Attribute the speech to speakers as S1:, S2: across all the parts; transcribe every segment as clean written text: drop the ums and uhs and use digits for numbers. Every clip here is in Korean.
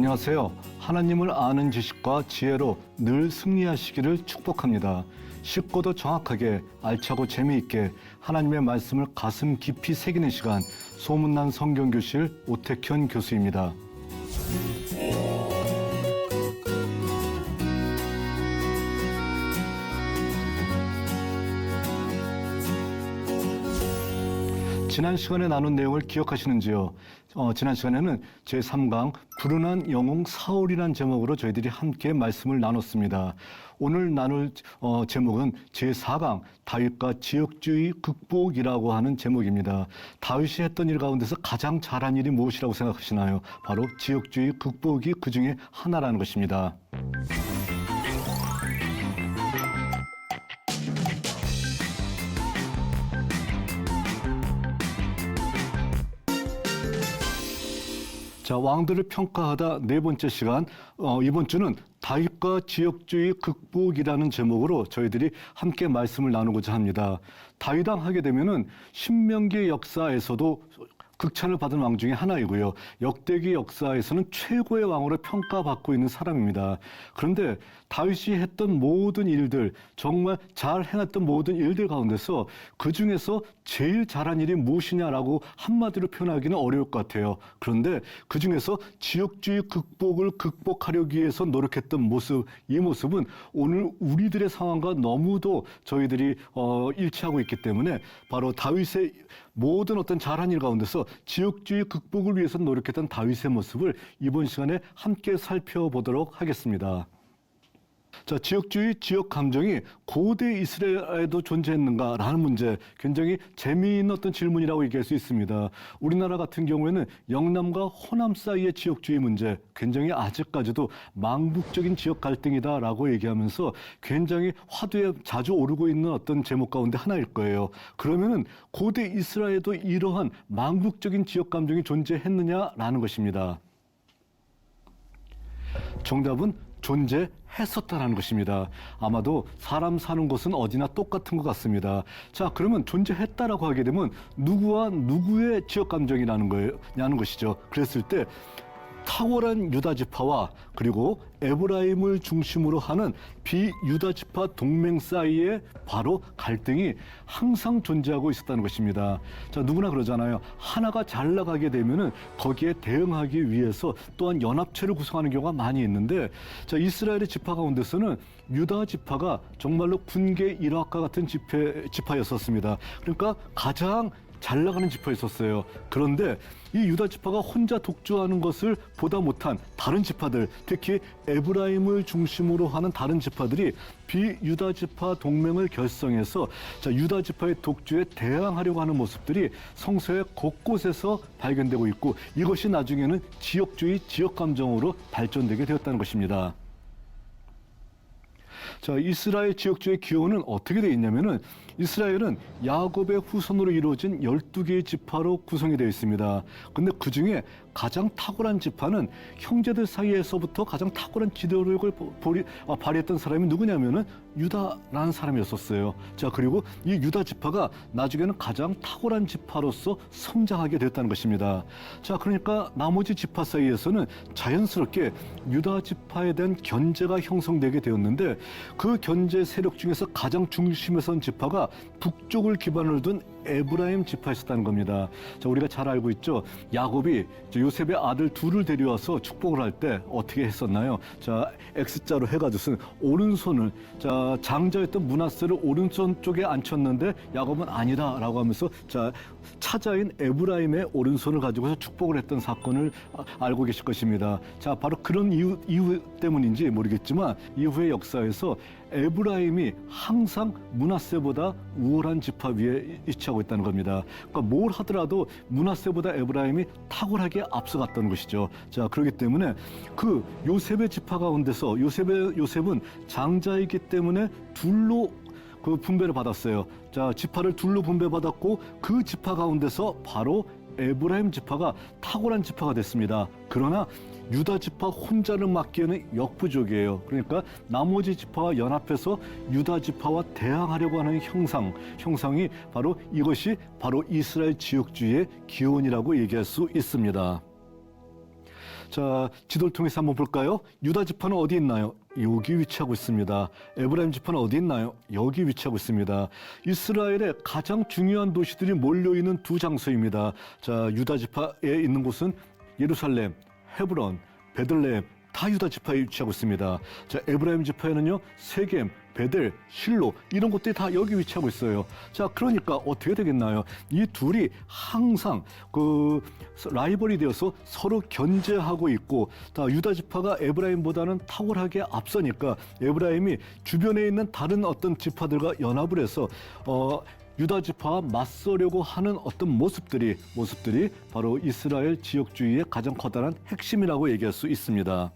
S1: 안녕하세요. 하나님을 아는 지식과 지혜로 늘 승리하시기를 축복합니다. 쉽고도 정확하게 알차고 재미있게 하나님의 말씀을 가슴 깊이 새기는 시간, 소문난 성경교실 오택현 교수입니다. 지난 시간에 나눈 내용을 기억하시는지요? 지난 시간에는 제3강 불운한 영웅 사울이라는 제목으로 저희들이 함께 말씀을 나눴습니다. 오늘 나눌 제목은 제4강 다윗과 지역주의 극복이라고 하는 제목입니다. 다윗이 했던 일 가운데서 가장 잘한 일이 무엇이라고 생각하시나요? 바로 지역주의 극복이 그 중에 하나라는 것입니다. 자, 왕들을 평가하다 네 번째 시간, 이번 주는 다윗과 지역주의 극복이라는 제목으로 저희들이 함께 말씀을 나누고자 합니다. 다윗왕 하게 되면은 신명기 역사에서도 극찬을 받은 왕 중에 하나이고요. 역대기 역사에서는 최고의 왕으로 평가받고 있는 사람입니다. 그런데 다윗이 했던 모든 일들, 정말 잘 해놨던 모든 일들 가운데서 그 중에서 제일 잘한 일이 무엇이냐라고 한마디로 표현하기는 어려울 것 같아요. 그런데 그 중에서 지역주의 극복을 극복하려기 위해서 노력했던 모습, 이 모습은 오늘 우리들의 상황과 너무도 저희들이 일치하고 있기 때문에 바로 다윗의 모든 어떤 잘한 일 가운데서 지역주의 극복을 위해서 노력했던 다윗의 모습을 이번 시간에 함께 살펴보도록 하겠습니다. 자, 지역주의, 지역 감정이 고대 이스라엘에도 존재했는가라는 문제, 굉장히 재미있는 어떤 질문이라고 얘기할 수 있습니다. 우리나라 같은 경우에는 영남과 호남 사이의 지역주의 문제, 굉장히 아직까지도 망국적인 지역 갈등이다라고 얘기하면서 굉장히 화두에 자주 오르고 있는 어떤 제목 가운데 하나일 거예요. 그러면은 고대 이스라엘에도 이러한 망국적인 지역 감정이 존재했느냐라는 것입니다. 정답은 존재했었다는 것입니다. 아마도 사람 사는 곳은 어디나 똑같은 것 같습니다. 자, 그러면 존재했다라고 하게 되면 누구와 누구의 지역 감정이라는 것이죠. 그랬을 때 탁월한 유다 지파와 그리고 에브라임을 중심으로 하는 비유다 지파 동맹 사이에 바로 갈등이 항상 존재하고 있었다는 것입니다. 자, 누구나 그러잖아요. 하나가 잘 나가게 되면은 거기에 대응하기 위해서 또한 연합체를 구성하는 경우가 많이 있는데, 자, 이스라엘의 지파 가운데서는 유다 지파가 정말로 군계 일학과 같은 지파였었습니다. 그러니까 가장 잘 나가는 지파였었어요. 그런데 이 유다 지파가 혼자 독주하는 것을 보다 못한 다른 지파들, 특히 에브라임을 중심으로 하는 다른 지파들이 비유다 지파 동맹을 결성해서 자, 유다 지파의 독주에 대항하려고 하는 모습들이 성서의 곳곳에서 발견되고 있고, 이것이 나중에는 지역주의, 지역 감정으로 발전되게 되었다는 것입니다. 자, 이스라엘 지역주의 기원은 어떻게 되어 있냐면은 이스라엘은 야곱의 후손으로 이루어진 12개의 지파로 구성이 되어 있습니다. 근데 그 중에 가장 탁월한 지파는 형제들 사이에서부터 가장 탁월한 지도력을 발휘했던 사람이 누구냐면은 유다라는 사람이었었어요. 자, 그리고 이 유다 지파가 나중에는 가장 탁월한 지파로서 성장하게 되었다는 것입니다. 자, 그러니까 나머지 지파 사이에서는 자연스럽게 유다 지파에 대한 견제가 형성되게 되었는데, 그 견제 세력 중에서 가장 중심에 선 지파가 북쪽을 기반으로 둔 에브라임 지파였었다는 겁니다. 자, 우리가 잘 알고 있죠. 야곱이 요셉의 아들 둘을 데려와서 축복을 할 때 어떻게 했었나요? 자, X자로 해가지고 쓴 오른손을, 자, 장자였던 므낫세를 오른손 쪽에 앉혔는데 야곱은 아니다라고 하면서 자, 차자인 에브라임의 오른손을 가지고서 축복을 했던 사건을 알고 계실 것입니다. 자, 바로 그런 이유 때문인지 모르겠지만 이후의 역사에서 에브라임이 항상 므낫세보다 우월한 지파 위에 위치하고 있다는 겁니다. 그러니까 뭘 하더라도 므낫세보다 에브라임이 탁월하게 앞서갔던 것이죠. 자, 그렇기 때문에 그 요셉의 지파 가운데서 요셉은 장자이기 때문에 둘로 그 분배를 받았어요. 자, 지파를 둘로 분배받았고 그 지파 가운데서 바로 에브라임 지파가 탁월한 지파가 됐습니다. 그러나 유다 지파 혼자를 막기에는 역부족이에요. 그러니까 나머지 지파와 연합해서 유다 지파와 대항하려고 하는 형상이 바로 이것이 바로 이스라엘 지역주의의 기원이라고 얘기할 수 있습니다. 자, 지도를 통해서 한번 볼까요? 유다 지파는 어디 있나요? 여기 위치하고 있습니다. 에브라임 지파는 어디 있나요? 여기 위치하고 있습니다. 이스라엘의 가장 중요한 도시들이 몰려있는 두 장소입니다. 자, 유다 지파에 있는 곳은 예루살렘, 헤브론, 베들레헴, 다 유다 지파에 위치하고 있습니다. 자, 에브라임 지파에는요, 세겜, 베델, 실로 이런 곳들이 다 여기 위치하고 있어요. 자, 그러니까 어떻게 되겠나요? 이 둘이 항상 그 라이벌이 되어서 서로 견제하고 있고, 다 유다 지파가 에브라임보다는 탁월하게 앞서니까 에브라임이 주변에 있는 다른 어떤 지파들과 연합을 해서 유다 지파와 맞서려고 하는 어떤 모습들이 바로 이스라엘 지역주의의 가장 커다란 핵심이라고 얘기할 수 있습니다.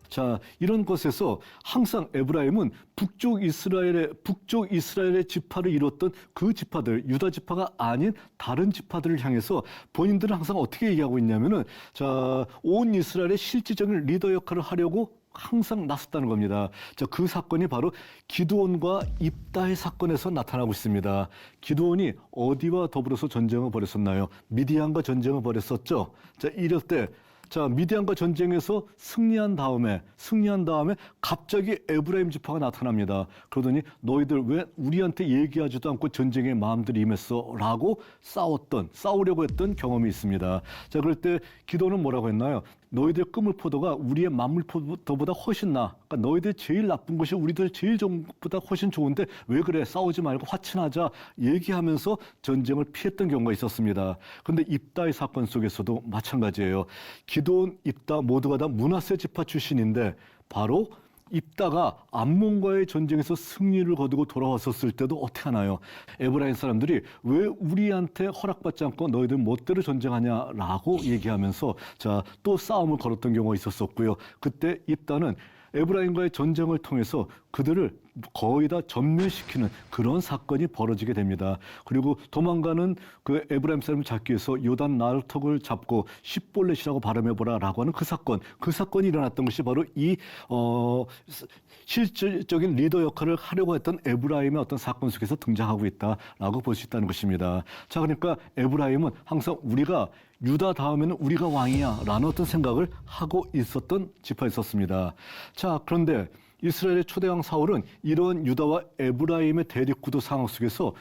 S1: 자, 이런 것에서 항상 에브라임은 북쪽 이스라엘의 지파를 이뤘던 그 지파들, 유다 지파가 아닌 다른 지파들을 향해서 본인들은 항상 어떻게 얘기하고 있냐면은, 자, 온 이스라엘의 실질적인 리더 역할을 하려고 항상 나섰다는 겁니다. 자, 그 사건이 바로 기드온과 입다의 사건에서 나타나고 있습니다. 기드온이 어디와 더불어서 전쟁을 벌였었나요? 미디안과 전쟁을 벌였었죠. 자, 이럴 때 미디안과 전쟁에서 승리한 다음에 갑자기 에브라임 지파가 나타납니다. 그러더니 너희들 왜 우리한테 얘기하지도 않고 전쟁에 마음들이 임했어? 라고 싸우려고 했던 경험이 있습니다. 자, 그럴 때 기도는 뭐라고 했나요? 너희들 끄물 포도가 우리의 만물 포도보다 훨씬 나아. 그러니까 너희들 제일 나쁜 것이 우리들 제일 좋은 것보다 훨씬 좋은데 왜 그래? 싸우지 말고 화친하자 얘기하면서 전쟁을 피했던 경우가 있었습니다. 그런데 입다의 사건 속에서도 마찬가지예요. 기드온, 입다 모두가 다 므낫세 지파 출신인데 바로 입다가 암몬과의 전쟁에서 승리를 거두고 돌아왔었을 때도 어떻게 하나요? 에브라임 사람들이 왜 우리한테 허락받지 않고 너희들 멋대로 전쟁하냐라고 얘기하면서 자, 또 싸움을 걸었던 경우가 있었었고요. 그때 입다는 에브라임과의 전쟁을 통해서 그들을 거의 다 전멸시키는 그런 사건이 벌어지게 됩니다. 그리고 도망가는 그 에브라임 사람을 잡기 위해서 요단 나루턱을 잡고 십볼렛이라고 발음해보라라고 하는 그 사건이 일어났던 것이 바로 이 실질적인 리더 역할을 하려고 했던 에브라임의 어떤 사건 속에서 등장하고 있다라고 볼 수 있다는 것입니다. 자, 그러니까 에브라임은 항상 우리가 유다 다음에는 우리가 왕이야 라는 어떤 생각을 하고 있었던 지파였었습니다. 자, 그런데 이스라엘의 초대왕 사울은 이런 유다와 에브라임의 대립구도 상황 속에서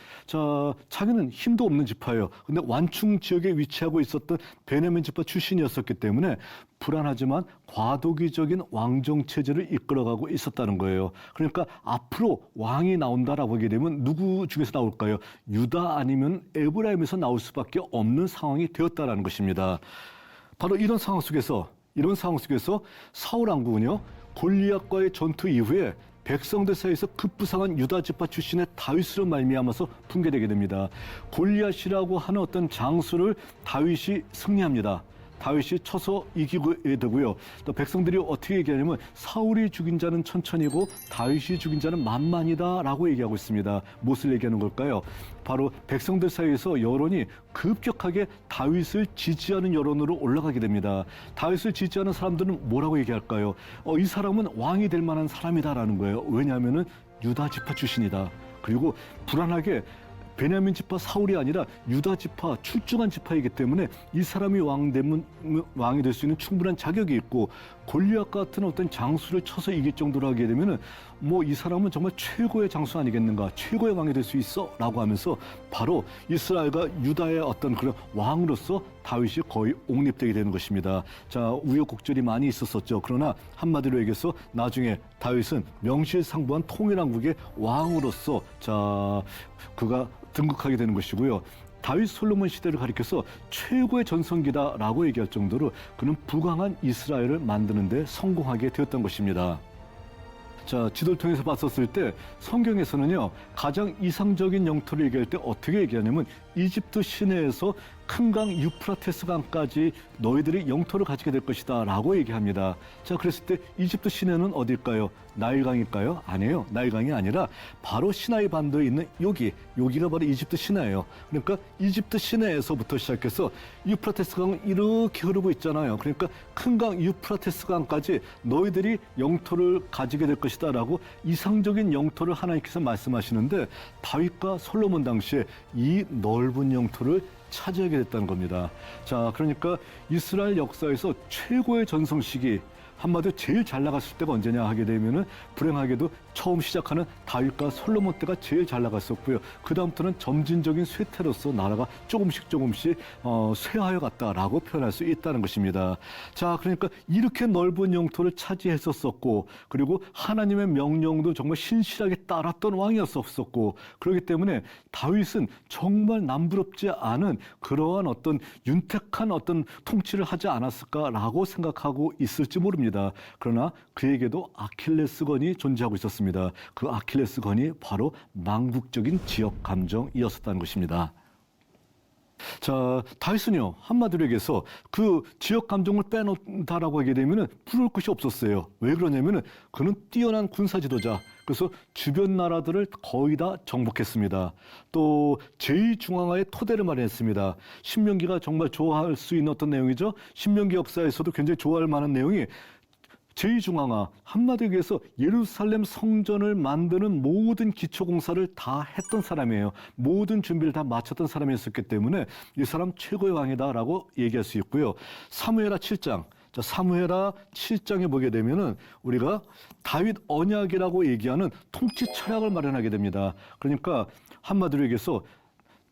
S1: 자기는 힘도 없는 지파예요. 근데 완충 지역에 위치하고 있었던 베냐민 지파 출신이었었기 때문에 불안하지만 과도기적인 왕정 체제를 이끌어가고 있었다는 거예요. 그러니까 앞으로 왕이 나온다라고 하게 되면 누구 중에서 나올까요? 유다 아니면 에브라임에서 나올 수밖에 없는 상황이 되었다라는 것입니다. 바로 이런 상황 속에서 사울 왕국은요, 골리앗과의 전투 이후에 백성들 사이에서 급부상한 유다 지파 출신의 다윗으로 말미암아서 붕괴되게 됩니다. 골리앗이라고 하는 어떤 장수를 다윗이 승리합니다. 다윗이 쳐서 이기게 되고요. 또 백성들이 어떻게 얘기하냐면 사울이 죽인 자는 천천히고 다윗이 죽인 자는 만만이다라고 얘기하고 있습니다. 무엇을 얘기하는 걸까요? 바로 백성들 사이에서 여론이 급격하게 다윗을 지지하는 여론으로 올라가게 됩니다. 다윗을 지지하는 사람들은 뭐라고 얘기할까요? 이 사람은 왕이 될 만한 사람이다라는 거예요. 왜냐하면은 유다 지파 출신이다. 그리고 불안하게 베냐민 지파 사울이 아니라 유다 지파 출중한 지파이기 때문에 이 사람이 왕이 될 수 있는 충분한 자격이 있고 골리앗 같은 어떤 장수를 쳐서 이길 정도로 하게 되면은 뭐 이 사람은 정말 최고의 장수 아니겠는가, 최고의 왕이 될 수 있어라고 하면서 바로 이스라엘과 유다의 어떤 그런 왕으로서 다윗이 거의 옹립되게 되는 것입니다. 자, 우여곡절이 많이 있었었죠. 그러나 한마디로 얘기해서 나중에 다윗은 명실상부한 통일왕국의 왕으로서 그가 등극하게 되는 것이고요. 다윗 솔로몬 시대를 가리켜서 최고의 전성기다라고 얘기할 정도로 그는 부강한 이스라엘을 만드는 데 성공하게 되었던 것입니다. 자, 지도를 통해서 봤었을 때 성경에서는요, 가장 이상적인 영토를 얘기할 때 어떻게 얘기하냐면 이집트 시내에서 큰 강 유프라테스 강까지 너희들이 영토를 가지게 될 것이다 라고 얘기합니다. 자, 그랬을 때 이집트 시내는 어딜까요? 나일강일까요? 아니에요. 나일강이 아니라 바로 시나이 반도에 있는 여기가 바로 이집트 시내예요. 그러니까 이집트 시내에서부터 시작해서 유프라테스 강은 이렇게 흐르고 있잖아요. 그러니까 큰 강 유프라테스 강까지 너희들이 영토를 가지게 될 것이다 라고 이상적인 영토를 하나님께서 말씀하시는데 다윗과 솔로몬 당시에 이 넓은 영토를 차지하게 됐다는 겁니다. 자, 그러니까 이스라엘 역사에서 최고의 전성 시기, 한마디로 제일 잘 나갔을 때가 언제냐 하게 되면은 불행하게도 처음 시작하는 다윗과 솔로몬 때가 제일 잘 나갔었고요. 그 다음부터는 점진적인 쇠퇴로서 나라가 조금씩 쇠하여 갔다라고 표현할 수 있다는 것입니다. 자, 그러니까 이렇게 넓은 영토를 차지했었고, 그리고 하나님의 명령도 정말 신실하게 따랐던 왕이었었고, 그렇기 때문에 다윗은 정말 남부럽지 않은 그러한 어떤 윤택한 어떤 통치를 하지 않았을까라고 생각하고 있을지 모릅니다. 그러나 그에게도 아킬레스건이 존재하고 있었습니다. 그 아킬레스건이 바로 망국적인 지역 감정이었었다는 것입니다. 자, 다윗은요, 한마디로 얘기해서 그 지역 감정을 빼놓는다라고 하게 되면은 부러울 것이 없었어요. 왜 그러냐면은 그는 뛰어난 군사 지도자, 그래서 주변 나라들을 거의 다 정복했습니다. 또 제2중앙화의 토대를 마련했습니다. 신명기가 정말 좋아할 수 있는 어떤 내용이죠. 신명기 역사에서도 굉장히 좋아할 만한 내용이 제2중앙화, 한마디로 얘기해서 예루살렘 성전을 만드는 모든 기초공사를 다 했던 사람이에요. 모든 준비를 다 마쳤던 사람이었기 때문에 이 사람 최고의 왕이다라고 얘기할 수 있고요. 사무엘하 7장. 자, 사무엘하 7장에 보게 되면은 우리가 다윗 언약이라고 얘기하는 통치 철학을 마련하게 됩니다. 그러니까 한마디로 얘기해서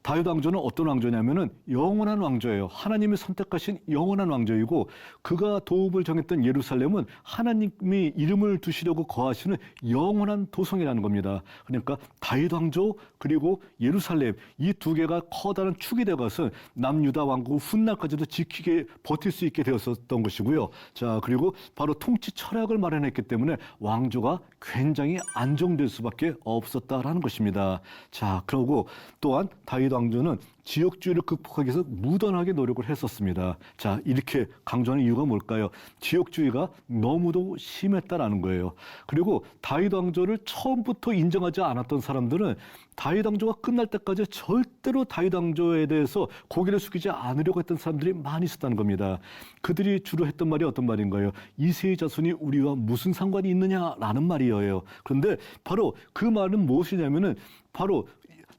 S1: 다윗 왕조는 어떤 왕조냐면은 영원한 왕조예요. 하나님이 선택하신 영원한 왕조이고, 그가 도읍을 정했던 예루살렘은 하나님이 이름을 두시려고 거하시는 영원한 도성이라는 겁니다. 그러니까 다윗 왕조 그리고 예루살렘, 이 두 개가 커다란 축이 되어서 남유다 왕국 훗날까지도 지키게 버틸 수 있게 되었었던 것이고요. 자, 그리고 바로 통치 철학을 마련했기 때문에 왕조가 굉장히 안정될 수밖에 없었다라는 것입니다. 자, 그리고 또한 다윗 왕조는 지역주의를 극복하기 위해서 무던하게 노력을 했었습니다. 자, 이렇게 강조하는 이유가 뭘까요? 지역주의가 너무도 심했다라는 거예요. 그리고 다윗 왕조를 처음부터 인정하지 않았던 사람들은 다윗 왕조가 끝날 때까지 절대로 다윗 왕조에 대해서 고개를 숙이지 않으려고 했던 사람들이 많이 있었다는 겁니다. 그들이 주로 했던 말이 어떤 말인가요? 이새의 자손이 우리와 무슨 상관이 있느냐라는 말이에요. 그런데 바로 그 말은 무엇이냐면은 바로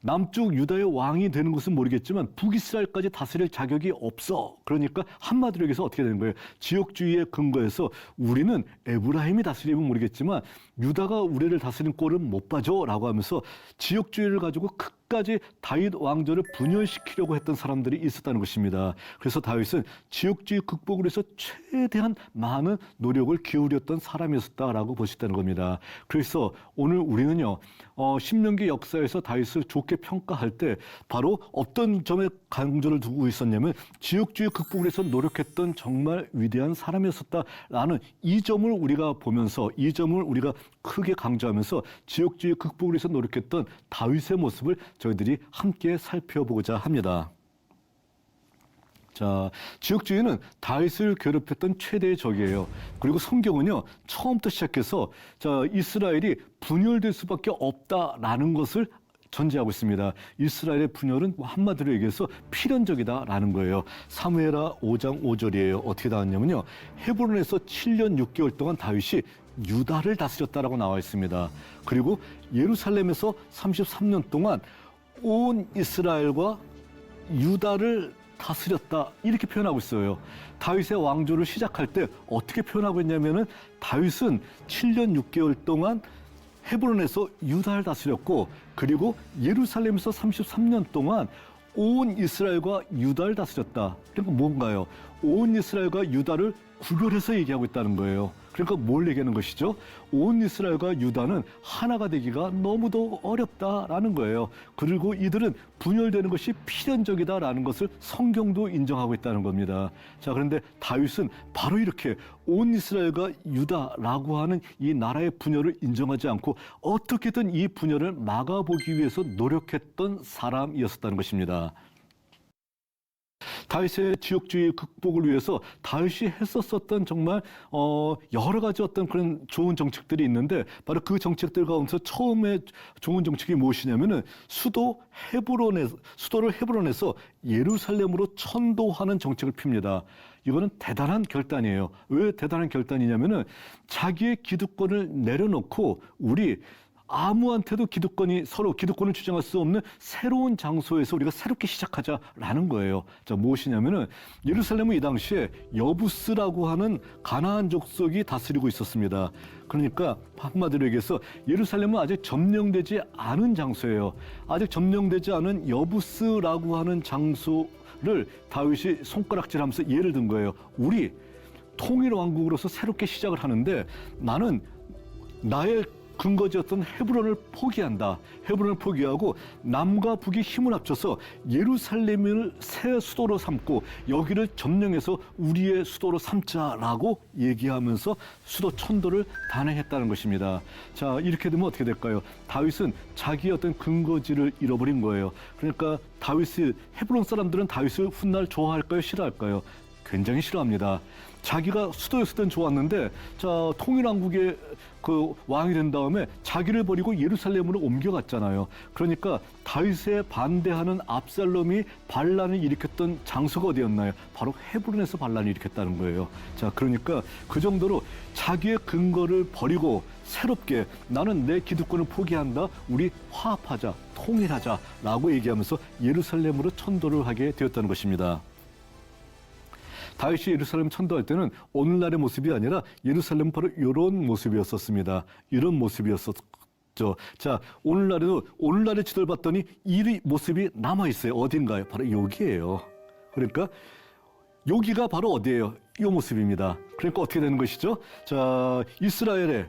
S1: 남쪽 유다의 왕이 되는 것은 모르겠지만 북이스라엘까지 다스릴 자격이 없어. 그러니까 한마디로 얘기해서 어떻게 되는 거예요? 지역주의의 근거에서 우리는 에브라임이 다스리면 모르겠지만 유다가 우리를 다스리는 꼴은 못 봐줘라고 하면서 지역주의를 가지고 끝까지 다윗 왕조를 분열시키려고 했던 사람들이 있었다는 것입니다. 그래서 다윗은 지역주의 극복을 위해서 최대한 많은 노력을 기울였던 사람이었다라고 볼 수 있다는 겁니다. 그래서 오늘 우리는요, 신명기 역사에서 다윗을 좋게 평가할 때 바로 어떤 점에 강조를 두고 있었냐면 지역주의 극복을 위해서 노력했던 정말 위대한 사람이었었다라는 이 점을 우리가 보면서, 이 점을 우리가 크게 강조하면서 지역주의 극복을 위해서 노력했던 다윗의 모습을 저희들이 함께 살펴보고자 합니다. 자, 지역주의는 다윗을 괴롭혔던 최대의 적이에요. 그리고 성경은요, 처음부터 시작해서 자, 이스라엘이 분열될 수밖에 없다라는 것을 전제하고 있습니다. 이스라엘의 분열은 한마디로 얘기해서 필연적이다라는 거예요. 사무엘하 5장 5절이에요. 어떻게 나왔냐면요, 헤브론에서 7년 6개월 동안 다윗이 유다를 다스렸다라고 나와 있습니다. 그리고 예루살렘에서 33년 동안 온 이스라엘과 유다를 다스렸다, 이렇게 표현하고 있어요. 다윗의 왕조를 시작할 때 어떻게 표현하고 있냐면은 다윗은 7년 6개월 동안 헤브론에서 유다를 다스렸고, 그리고 예루살렘에서 33년 동안 온 이스라엘과 유다를 다스렸다. 그러니까 뭔가요? 온 이스라엘과 유다를 구별해서 얘기하고 있다는 거예요. 그러니까 뭘 얘기하는 것이죠? 온 이스라엘과 유다는 하나가 되기가 너무도 어렵다라는 거예요. 그리고 이들은 분열되는 것이 필연적이다라는 것을 성경도 인정하고 있다는 겁니다. 자, 그런데 다윗은 바로 이렇게 온 이스라엘과 유다라고 하는 이 나라의 분열을 인정하지 않고 어떻게든 이 분열을 막아보기 위해서 노력했던 사람이었다는 것입니다. 다윗의 지역주의 극복을 위해서 다윗이 했었었던 정말 여러 가지 어떤 그런 좋은 정책들이 있는데, 바로 그 정책들 가운데서 처음에 좋은 정책이 무엇이냐면은 수도를 헤브론에서 예루살렘으로 천도하는 정책을 핍니다. 이거는 대단한 결단이에요. 왜 대단한 결단이냐면은 자기의 기득권을 내려놓고 우리 아무한테도 서로 기득권을 주장할 수 없는 새로운 장소에서 우리가 새롭게 시작하자라는 거예요. 자, 무엇이냐면은 예루살렘은 이 당시에 여부스라고 하는 가나안 족속이 다스리고 있었습니다. 그러니까 한마디로 얘기해서 예루살렘은 아직 점령되지 않은 장소예요. 아직 점령되지 않은 여부스라고 하는 장소를 다윗이 손가락질하면서 예를 든 거예요. 우리 통일 왕국으로서 새롭게 시작을 하는데 나는 나의 근거지였던 헤브론을 포기한다. 헤브론을 포기하고 남과 북이 힘을 합쳐서 예루살렘을 새 수도로 삼고 여기를 점령해서 우리의 수도로 삼자라고 얘기하면서 수도 천도를 단행했다는 것입니다. 자, 이렇게 되면 어떻게 될까요? 다윗은 자기의 어떤 근거지를 잃어버린 거예요. 그러니까 헤브론 사람들은 다윗을 훗날 좋아할까요? 싫어할까요? 굉장히 싫어합니다. 자기가 수도였을 땐 좋았는데, 자, 통일왕국의 그 왕이 된 다음에 자기를 버리고 예루살렘으로 옮겨갔잖아요. 그러니까 다윗에 반대하는 압살롬이 반란을 일으켰던 장소가 어디였나요? 바로 헤브론에서 반란을 일으켰다는 거예요. 자, 그러니까 그 정도로 자기의 근거를 버리고 새롭게 나는 내 기득권을 포기한다. 우리 화합하자, 통일하자라고 얘기하면서 예루살렘으로 천도를 하게 되었다는 것입니다. 다윗이 예루살렘 천도할 때는 오늘날의 모습이 아니라 예루살렘은 바로 이런 모습이었었습니다. 이런 모습이었었죠. 자, 오늘날의 지도를 봤더니 이 모습이 남아있어요. 어딘가요? 바로 여기예요. 그러니까 여기가 바로 어디예요? 이 모습입니다. 그러니까 어떻게 되는 것이죠? 자, 이스라엘의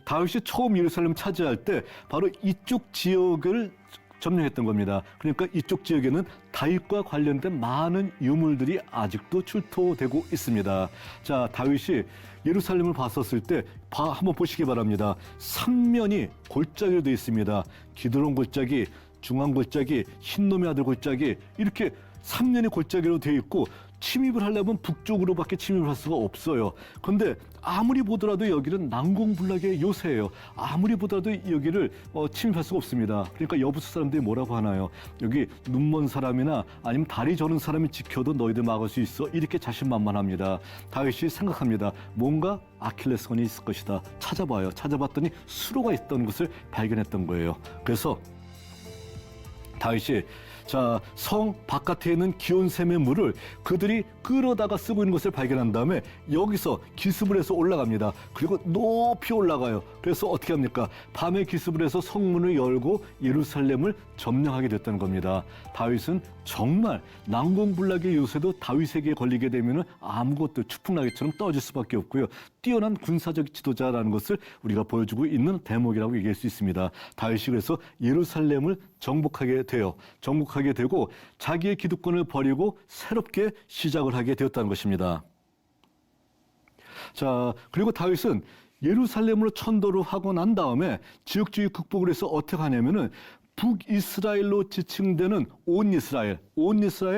S1: 다윗이 처음 예루살렘 차지할 때 바로 이쪽 지역을 점령했던 겁니다. 그러니까 이쪽 지역에는 다윗과 관련된 많은 유물들이 아직도 출토되고 있습니다. 자, 다윗이 예루살렘을 봤었을 때 한번 보시기 바랍니다. 3면이 골짜기로 되어 있습니다. 기드론 골짜기, 중앙 골짜기, 흰놈의 아들 골짜기 이렇게 3면이 골짜기로 되어 있고 침입을 하려면 북쪽으로밖에 침입을 할 수가 없어요. 그런데 아무리 보더라도 여기는 난공불락의 요새예요. 아무리 보더라도 여기를 침입할 수가 없습니다. 그러니까 여부스 사람들이 뭐라고 하나요? 여기 눈먼 사람이나 아니면 다리 저는 사람이 지켜도 너희들 막을 수 있어. 이렇게 자신만만합니다. 다윗이 생각합니다. 뭔가 아킬레스건이 있을 것이다. 찾아봐요. 찾아봤더니 수로가 있던 것을 발견했던 거예요. 그래서 다윗이 성 바깥에 있는 기온샘의 물을 그들이 끌어다가 쓰고 있는 것을 발견한 다음에 여기서 기습을 해서 올라갑니다. 그리고 높이 올라가요. 그래서 어떻게 합니까? 밤에 기습을 해서 성문을 열고 예루살렘을 점령하게 됐다는 겁니다. 다윗은 정말 난공불락의 요새도 다윗에게 걸리게 되면 아무것도 추풍낙엽처럼 떨어질 수밖에 없고요. 뛰어난 군사적 지도자라는 것을 우리가 보여주고 있는 대목이라고 얘기할 수 있습니다. 다윗이 그래서 예루살렘을 정복하게 되고 자기의 기득권을 버리고 새롭게 시작을 하게 되었다는 것입니다. 자, 그리고 다윗은 예루살렘으로 천도를 하고 난 다음에 지역주의 극복을 해서 어떻게 하냐면은 북이스라엘로 지칭되는 온 이스라엘,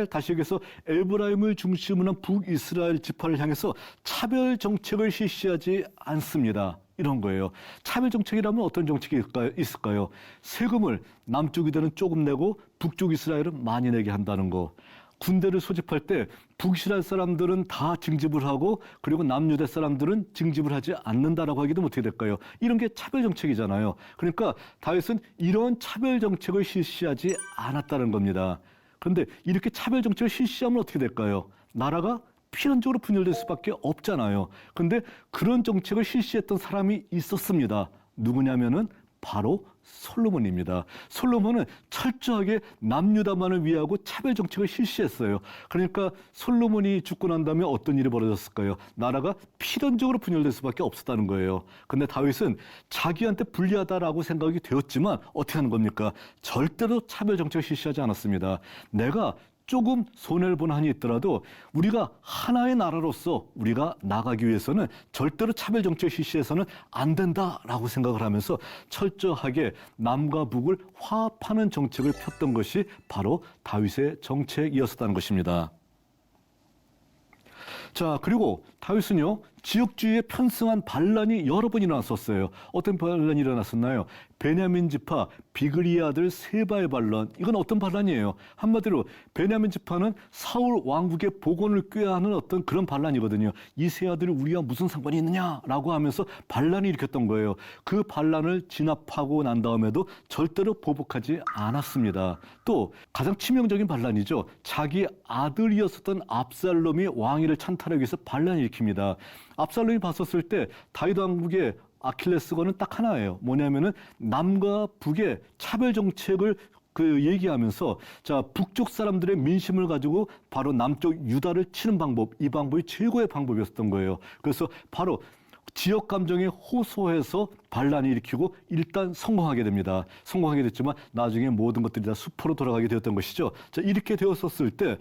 S1: 다시 여기서 에브라임을 중심으로 한 북이스라엘 지파를 향해서 차별 정책을 실시하지 않습니다. 이런 거예요. 차별 정책이라면 어떤 정책이 있을까요? 세금을 남쪽이들은 조금 내고 북쪽 이스라엘은 많이 내게 한다는 거. 군대를 소집할 때 북이스라엘 사람들은 다 징집을 하고 그리고 남유대 사람들은 징집을 하지 않는다라고 하기도 어떻게 될까요? 이런 게 차별 정책이잖아요. 그러니까 다윗은 이런 차별 정책을 실시하지 않았다는 겁니다. 그런데 이렇게 차별 정책을 실시하면 어떻게 될까요? 나라가 필연적으로 분열될 수밖에 없잖아요. 그런데 그런 정책을 실시했던 사람이 있었습니다. 누구냐면은 바로 솔로몬입니다. 솔로몬은 철저하게 남유다만을 위하고 차별 정책을 실시했어요. 그러니까 솔로몬이 죽고 난 다음에 어떤 일이 벌어졌을까요? 나라가 필연적으로 분열될 수밖에 없었다는 거예요. 근데 다윗은 자기한테 불리하다라고 생각이 되었지만 어떻게 하는 겁니까? 절대로 차별 정책을 실시하지 않았습니다. 내가 조금 손해를 본 한이 있더라도 우리가 하나의 나라로서 우리가 나가기 위해서는 절대로 차별 정책 실시해서는 안 된다라고 생각을 하면서 철저하게 남과 북을 화합하는 정책을 폈던 것이 바로 다윗의 정책이었다는 것입니다. 자, 그리고 다윗은요, 지역주의에 편승한 반란이 여러 번 일어났었어요. 어떤 반란이 일어났었나요? 베냐민 지파 비그리의 아들 세바의 반란. 이건 어떤 반란이에요? 한마디로 베냐민 지파는 사울 왕국의 복원을 꾀하는 어떤 그런 반란이거든요. 이 세 아들이 우리와 무슨 상관이 있느냐라고 하면서 반란을 일으켰던 거예요. 그 반란을 진압하고 난 다음에도 절대로 보복하지 않았습니다. 또 가장 치명적인 반란이죠. 자기 아들이었었던 압살롬이 왕위를 찬탈하기 위해서 반란을 일으킵니다. 압살롬이 봤었을 때 다윗 왕국의 아킬레스건은 딱 하나예요. 뭐냐면은 남과 북의 차별 정책을 얘기하면서 자, 북쪽 사람들의 민심을 가지고 바로 남쪽 유다를 치는 방법, 이 방법이 최고의 방법이었던 거예요. 그래서 바로 지역 감정에 호소해서 반란을 일으키고 일단 성공하게 됩니다. 성공하게 됐지만 나중에 모든 것들이 다 수포로 돌아가게 되었던 것이죠. 자, 이렇게 되었었을 때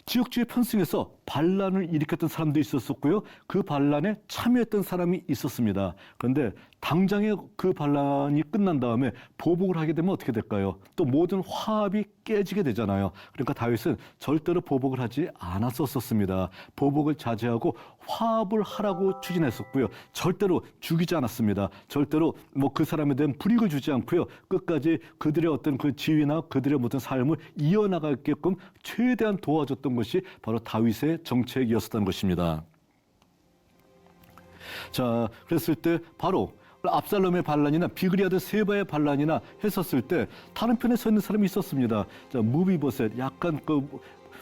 S1: 지역주의 편승에서 반란을 일으켰던 사람도 있었었고요. 그 반란에 참여했던 사람이 있었습니다. 그런데 당장에 그 반란이 끝난 다음에 보복을 하게 되면 어떻게 될까요? 또 모든 화합이 깨지게 되잖아요. 그러니까 다윗은 절대로 보복을 하지 않았었습니다. 보복을 자제하고 화합을 하라고 추진했었고요. 절대로 죽이지 않았습니다. 절대로 그 사람에 대한 불이익을 주지 않고요. 끝까지 그들의 어떤 그 지위나 그들의 모든 삶을 이어나가게끔 최대한 도와줬던 것이 바로 다윗의 정책이었었던 것입니다. 자, 그랬을 때 바로 압살롬의 반란이나 비그리 아들 세바의 반란이나 했었을 때 다른 편에 서 있는 사람이 있었습니다. 자, 무비보셋, 약간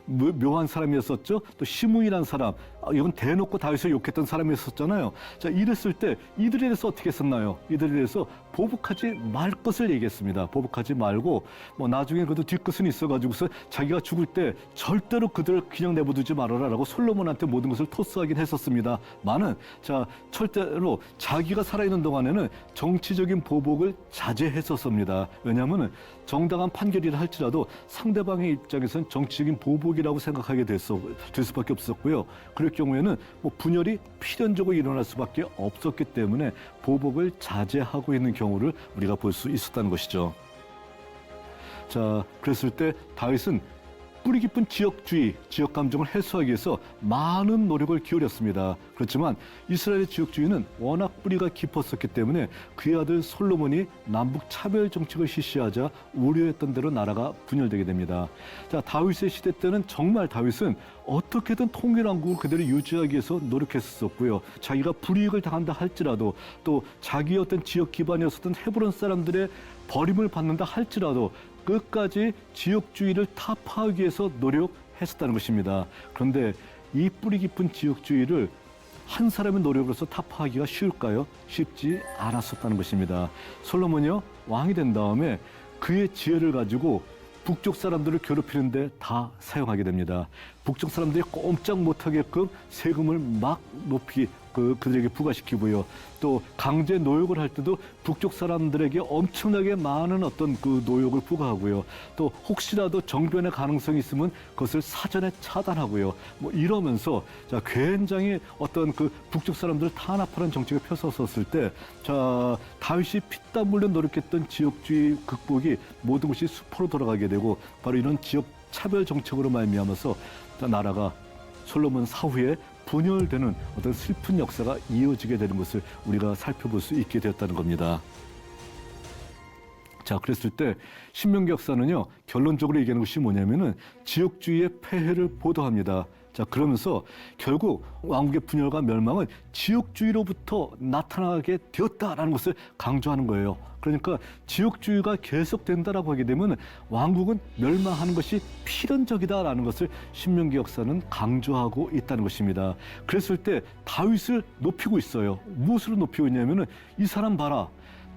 S1: 묘한 사람이었었죠. 또 시므이라는 사람, 이건 대놓고 다윗을 욕했던 사람이었었잖아요. 자, 이랬을 때 이들에 대해서 어떻게 했었나요? 이들에 대해서 보복하지 말 것을 얘기했습니다. 보복하지 말고 나중에 그래도 뒤끝은 있어가지고서 자기가 죽을 때 절대로 그들을 그냥 내버두지 말아라라고 솔로몬한테 모든 것을 토스하긴 했었습니다. 많은 자, 절대로 자기가 살아있는 동안에는 정치적인 보복을 자제했었습니다. 왜냐하면 정당한 판결이라 할지라도 상대방의 입장에서는 정치적인 보복이라고 생각하게 될 수밖에 없었고요. 그럴 경우에는 분열이 필연적으로 일어날 수밖에 없었기 때문에 보복을 자제하고 있는 경우를 우리가 볼 수 있었다는 것이죠. 자, 그랬을 때 다윗은 뿌리 깊은 지역주의, 지역 감정을 해소하기 위해서 많은 노력을 기울였습니다. 그렇지만 이스라엘의 지역주의는 워낙 뿌리가 깊었었기 때문에 그의 아들 솔로몬이 남북 차별 정책을 실시하자 우려했던 대로 나라가 분열되게 됩니다. 자, 다윗의 시대 때는 정말 다윗은 어떻게든 통일왕국을 그대로 유지하기 위해서 노력했었고요. 자기가 불이익을 당한다 할지라도 또 자기의 어떤 지역 기반이었었던 헤브론 사람들의 버림을 받는다 할지라도 끝까지 지역주의를 타파하기 위해서 노력했었다는 것입니다. 그런데 이 뿌리 깊은 지역주의를 한 사람의 노력으로서 타파하기가 쉬울까요? 쉽지 않았었다는 것입니다. 솔로몬이요, 왕이 된 다음에 그의 지혜를 가지고 북쪽 사람들을 괴롭히는데 다 사용하게 됩니다. 북쪽 사람들이 꼼짝 못하게끔 세금을 막 높이 그들에게 부과시키고요. 또 강제 노역을 할 때도 북쪽 사람들에게 엄청나게 많은 어떤 그 노역을 부과하고요. 또 혹시라도 정변의 가능성이 있으면 그것을 사전에 차단하고요. 이러면서 자, 굉장히 어떤 그 북쪽 사람들을 탄압하는 정책을 펴섰을 때, 자, 다윗이 피땀 흘려 노력했던 지역주의 극복이 모든 것이 수포로 돌아가게 되고 바로 이런 지역 차별 정책으로 말미암아서 나라가 솔로몬 사후에 분열되는 어떤 슬픈 역사가 이어지게 되는 것을 우리가 살펴볼 수 있게 되었다는 겁니다. 자, 그랬을 때 신명기 역사는요, 결론적으로 얘기하는 것이 뭐냐면은 지역주의의 폐해를 보도합니다. 자, 그러면서 결국 왕국의 분열과 멸망은 지역주의로부터 나타나게 되었다라는 것을 강조하는 거예요. 그러니까 지역주의가 계속된다라고 하게 되면 왕국은 멸망하는 것이 필연적이다라는 것을 신명기 역사는 강조하고 있다는 것입니다. 그랬을 때 다윗을 높이고 있어요. 무엇으로 높이고 있냐면은 이 사람 봐라.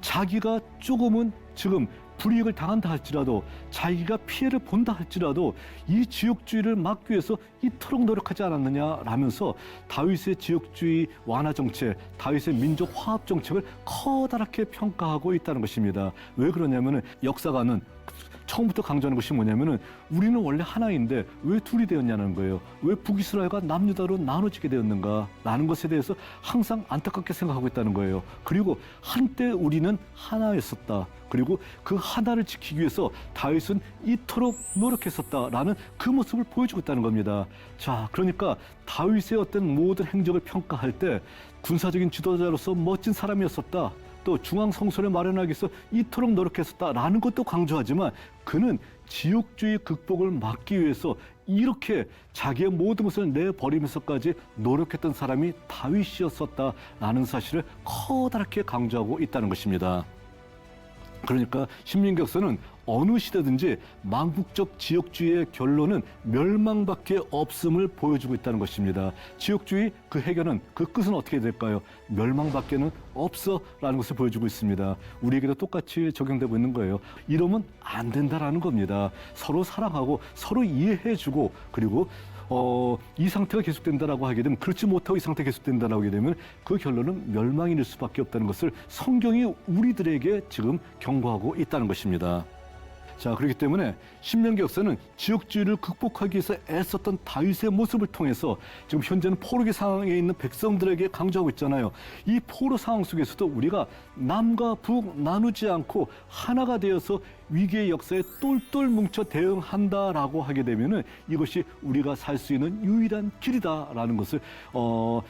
S1: 자기가 조금은 지금 불이익을 당한다 할지라도 자기가 피해를 본다 할지라도 이 지역주의를 막기 위해서 이토록 노력하지 않았느냐라면서 다윗의 지역주의 완화 정책, 다윗의 민족 화합 정책을 커다랗게 평가하고 있다는 것입니다. 왜 그러냐면은 역사가는 처음부터 강조하는 것이 뭐냐면은 우리는 원래 하나인데 왜 둘이 되었냐는 거예요. 왜 북이스라엘과 남유다로 나눠지게 되었는가? 라는 것에 대해서 항상 안타깝게 생각하고 있다는 거예요. 그리고 한때 우리는 하나였었다. 그리고 그 하나를 지키기 위해서 다윗은 이토록 노력했었다라는 그 모습을 보여주고 있다는 겁니다. 자, 그러니까 다윗의 어떤 모든 행적을 평가할 때 군사적인 지도자로서 멋진 사람이었었다. 또 중앙 성소를 마련하기 위해서 이토록 노력했었다라는 것도 강조하지만 그는 지옥주의 극복을 막기 위해서 이렇게 자기의 모든 것을 내버리면서까지 노력했던 사람이 다윗이었었다라는 사실을 커다랗게 강조하고 있다는 것입니다. 그러니까 신민격서는 어느 시대든지 망국적 지역주의의 결론은 멸망밖에 없음을 보여주고 있다는 것입니다. 지역주의 그 해결은 그 끝은 어떻게 될까요? 멸망밖에는 없어라는 것을 보여주고 있습니다. 우리에게도 똑같이 적용되고 있는 거예요. 이러면 안 된다라는 겁니다. 서로 사랑하고 서로 이해해주고 그리고 이 상태가 계속된다라고 하게 되면 그렇지 못하고 이 상태가 계속된다라고 하게 되면 그 결론은 멸망이 될 수밖에 없다는 것을 성경이 우리들에게 지금 경고하고 있다는 것입니다. 자, 그렇기 때문에 신명기 역사는 지역주의를 극복하기 위해서 애썼던 다윗의 모습을 통해서 지금 현재는 포로기 상황에 있는 백성들에게 강조하고 있잖아요. 이 포로 상황 속에서도 우리가 남과 북 나누지 않고 하나가 되어서 위기의 역사에 똘똘 뭉쳐 대응한다라고 하게 되면은 이것이 우리가 살 수 있는 유일한 길이다라는 것을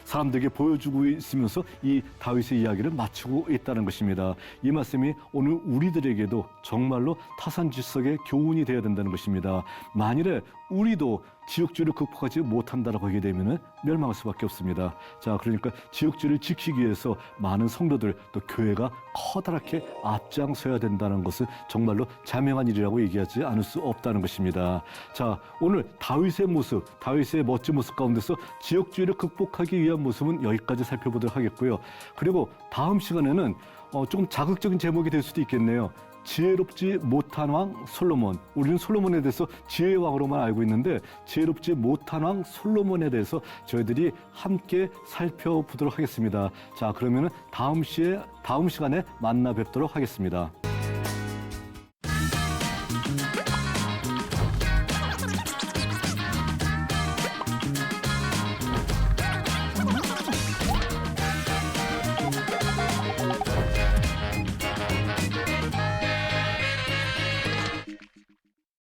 S1: 사람들에게 보여주고 있으면서 이 다윗의 이야기를 마치고 있다는 것입니다. 이 말씀이 오늘 우리들에게도 정말로 타산지석의 교훈이 되어야 된다는 것입니다. 만일에 우리도 지역주의를 극복하지 못한다라고 하게 되면은 멸망할 수밖에 없습니다. 자, 그러니까 지역주의를 지키기 위해서 많은 성도들 또 교회가 커다랗게 앞장서야 된다는 것은 정말로 자명한 일이라고 얘기하지 않을 수 없다는 것입니다. 자, 오늘 다윗의 모습, 다윗의 멋진 모습 가운데서 지역주의를 극복하기 위한 모습은 여기까지 살펴보도록 하겠고요. 그리고 다음 시간에는 조금 자극적인 제목이 될 수도 있겠네요. 지혜롭지 못한 왕 솔로몬. 우리는 솔로몬에 대해서 지혜의 왕으로만 알고 있는데 지혜롭지 못한 왕 솔로몬에 대해서 저희들이 함께 살펴보도록 하겠습니다. 자, 그러면은 다음 시간에 만나 뵙도록 하겠습니다.